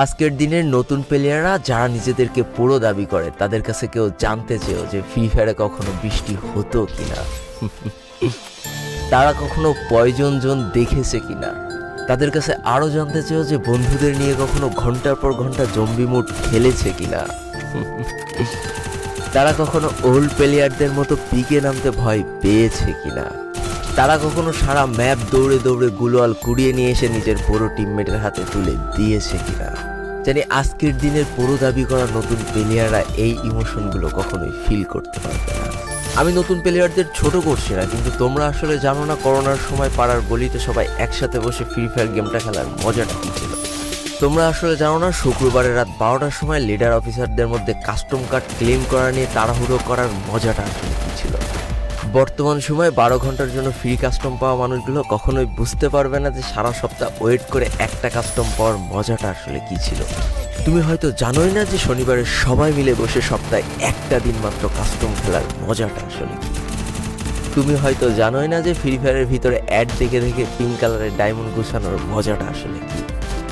আজকের দিনের নতুন প্লেয়াররা যারা নিজেদেরকে পুরো দাবি করে তাদের কাছে কেউ জানতে চেয়েও যে ফ্রি ফায়ারে কখনো বৃষ্টি হতো কিনা, তারা কখনো পয়জন জোন দেখেছে কিনা, তাদের কাছে আরো জানতে চেয়েও যে বন্ধুদের নিয়ে কখনো ঘন্টার পর ঘন্টা জম্বি মুড খেলেছে কিনা, তারা কখনো ওল্ড প্লেয়ারদের মতো পিকে নামতে ভয় পেয়েছে কিনা, তারা কখনো সারা ম্যাপ দৌড়ে দৌড়ে গুলোয়াল কুড়িয়ে নিয়ে এসে নিজের পুরো টিমমেটের হাতে তুলে দিয়েছে কিনা। জানি আজকের দিনের পুরো দাবি করা নতুন প্লেয়াররা এই ইমোশনগুলো কখনোই ফিল করতে পারবে না। আমি নতুন প্লেয়ারদের ছোট করছি না, কিন্তু তোমরা আসলে জানো না করোনার সময় পাড়ার গলিতে সবাই একসাথে বসে ফ্রি ফায়ার গেমটা খেলার মজাটা কী ছিল। তোমরা আসলে জানো না শুক্রবারের রাত 12টার সময় লিডার অফিসারদের মধ্যে কাস্টম কার্ড ক্লেম করা নিয়ে তাড়াহুড়ো করার মজাটা আসলে কী ছিল। বর্তমান সময়ে 12 ঘন্টার জন্য ফ্রি কাস্টম পাওয়া মানুষগুলো কখনোই বুঝতে পারবে না যে সারা সপ্তাহ ওয়েট করে একটা কাস্টম পাওয়ার মজাটা আসলে কী ছিল। তুমি হয়তো জানোই না যে শনিবারে সবাই মিলে বসে সপ্তাহে একটা দিন মাত্র কাস্টম খেলার মজাটা আসলে কী। তুমি হয়তো জানোই না যে ফ্রি ফায়ারের ভিতরে অ্যাড দেখে দেখে পিঙ্ক কালারের ডায়মন্ড গুছানোর মজাটা আসলে কী।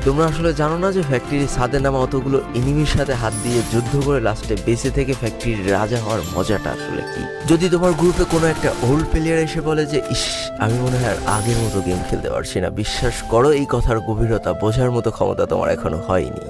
তোমরা আসলে জানো না যে ফ্যাক্টরির ছাদে নামা অতগুলো এনিমির সাথে হাত দিয়ে যুদ্ধ করে লাস্টে বেঁচে থেকে ফ্যাক্টরির রাজা হওয়ার মজাটা আসলে কি। যদি তোমার গ্রুপে কোনো একটা ওল্ড প্লেয়ার এসে বলে যে ইস আমি মনে হয় আর আগের মতো গেম খেলতে পারছি না, বিশ্বাস করো এই কথার গভীরতা বোঝার মতো ক্ষমতা তোমার এখনো হয়নি।